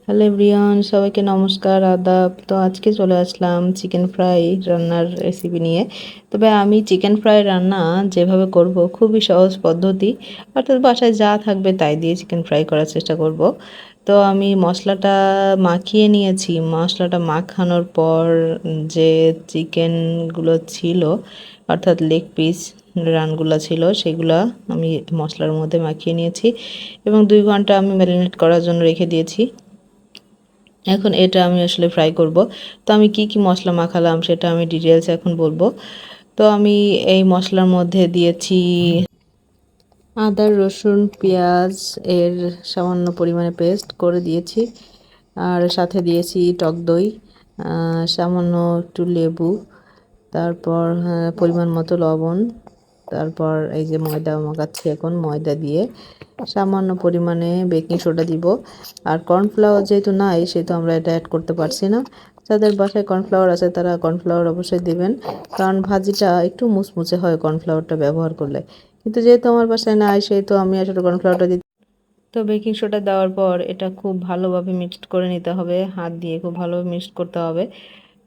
Hello everyone, সবাইকে নমস্কার, আদাব। তো আজকে চলে আসলাম চিকেন ফ্রাই রান্নার রেসিপি নিয়ে। তবে আমি চিকেন ফ্রাই রান্না যেভাবে করব খুবই সহজ পদ্ধতি, অর্থাৎ বাসায় যা থাকবে তাই দিয়ে চিকেন ফ্রাই করার চেষ্টা করব। তো আমি মশলাটা মাখিয়ে নিয়েছি। মশলাটা মাখানোর পর যে চিকেনগুলো ছিল, অর্থাৎ লেগ পিস রানগুলো ছিল, সেগুলা আমি মশলার মধ্যে মাখিয়ে নিয়েছি এবং 2 ঘন্টা আমি ম্যারিনেট করার জন্য রেখে দিয়েছি। এখন এটা আমি আসলে ফ্রাই করব। তো আমি কি কি মশলা মাখালাম সেটা আমি ডিটেলস এখন বলবো। তো আমি এই মশলার মধ্যে দিয়েছি আদা, রসুন, পেঁয়াজ এর সামান্য পরিমাণে পেস্ট করে দিয়েছি, আর সাথে দিয়েছি টক দই, সামান্য একটু লেবু, তারপর পরিমাণ মতো লবণ, তারপর এই যে ময়দা মাখাচ্ছি, এখন ময়দা দিয়ে সামান্য পরিমাণে বেকিং সোডা দিব। আর কর্নফ্লাওয়ার যেহেতু নাই সেহেতু আমরা এটা অ্যাড করতে পারছি না। যাদের বাসায় কর্নফ্লাওয়ার আছে তারা কর্নফ্লাওয়ার অবশ্যই দিবেন, কারণ ভাজিটা একটু মুচমুচে হয় কর্নফ্লাওয়ারটা ব্যবহার করলে। কিন্তু যেহেতু আমার বাসায় নাই সেহেতু আমি আসলে কর্নফ্লাওয়ারটা দিই। তো বেকিং সোডা দেওয়ার পর এটা খুব ভালোভাবে মিক্সড করে নিতে হবে, হাত দিয়ে খুব ভালোভাবে মিক্সড করতে হবে।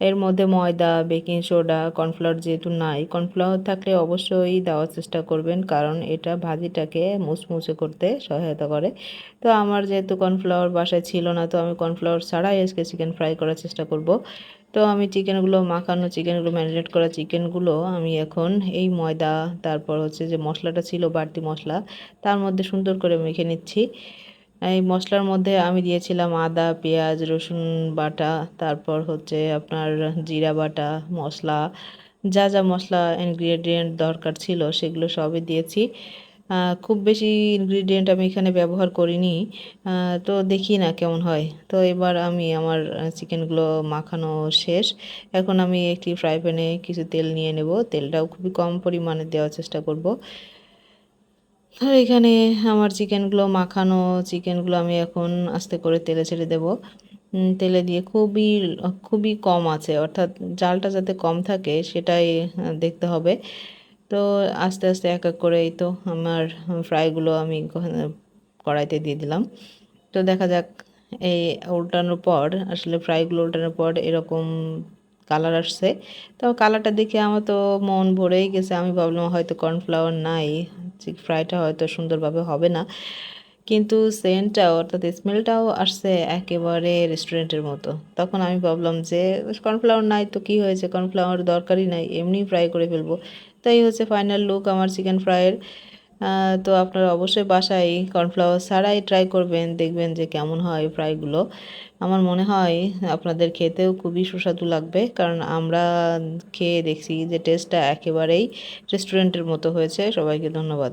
এর মধ্যে ময়দা, বেকিং সোডা, কর্নফ্লাওয়ার যেহেতু নাই, কর্নফ্লাওয়ার থাকলে অবশ্যই দেওয়ার চেষ্টা করবেন, কারণ এটা ভাজিটাকে মুচমুচে করতে সহায়তা করে। তো আমার যেহেতু কর্নফ্লাওয়ার বাসায় ছিল না, তো আমি কর্নফ্লাওয়ার ছাড়াই আজকে চিকেন ফ্রাই করার চেষ্টা করব। তো আমি চিকেনগুলো মাখানো, চিকেনগুলো ম্যারিনেট করা চিকেনগুলো আমি এখন এই ময়দা, তারপর হচ্ছে যে মশলাটা ছিল বাড়তি মশলা, তার মধ্যে সুন্দর করে মেখে নিচ্ছি। এই মশলার মধ্যে আমি দিয়েছিলাম আদা, পেঁয়াজ, রসুন বাটা, তারপর হচ্ছে আপনার জিরা বাটা, মশলা, যা যা মশলা ইনগ্রিডিয়েন্ট দরকার ছিল সেগুলো সবই দিয়েছি। খুব বেশি ইনগ্রিডিয়েন্ট আমি এখানে ব্যবহার করিনি। তো দেখি না কেমন হয়। তো এবার আমি আমার চিকেনগুলো মাখানো শেষ। এখন আমি একটি ফ্রাই প্যানে কিছু তেল নিয়ে নেব। তেলটাও খুবই কম পরিমাণে দেওয়ার চেষ্টা করব। আর এখানে আমার চিকেনগুলো আমি এখন আস্তে করে তেলে ছেড়ে দেব। তেলে দিয়ে খুবই খুবই কম আছে, অর্থাৎ জালটা যাতে কম থাকে সেটাই দেখতে হবে। তো আস্তে আস্তে এক এক করে এই তো আমার ফ্রাইগুলো আমি কড়াইতে দিয়ে দিলাম। তো দেখা যাক, এই উল্টানোর পর আসলে ফ্রাইগুলো উল্টানোর পর এরকম কালার আসছে। তো কালারটা দেখে আমার তো মন ভরেই গেছে। আমি ভাবলাম হয়তো কর্নফ্লাওয়ার নাই, ফ্রাইটা হয়তো সুন্দরভাবে হবে না। কিন্তু সেন্টটাও, অর্থাৎ স্মেলটাও আসছে একেবারে রেস্টুরেন্টের মতো। তখন আমি ভাবলাম যে কর্নফ্লাওয়ার নাই তো কী হয়েছে, কর্নফ্লাওয়ার দরকারই নাই, এমনি ফ্রাই করে ফেলবো। তাই হচ্ছে ফাইনাল লুক আমার চিকেন ফ্রাইয়ের। তো আপনারা অবশ্যই বাসায় কর্নফ্লাওয়ার ছাড়াই ট্রাই করবেন, দেখবেন যে কেমন হয় ফ্রাইগুলো। আমার মনে হয় আপনাদের খেতেও খুবই সুস্বাদু লাগবে, কারণ আমরা খেয়ে দেখছি যে টেস্টটা একেবারেই রেস্টুরেন্টের মতো হয়েছে। সবাইকে ধন্যবাদ।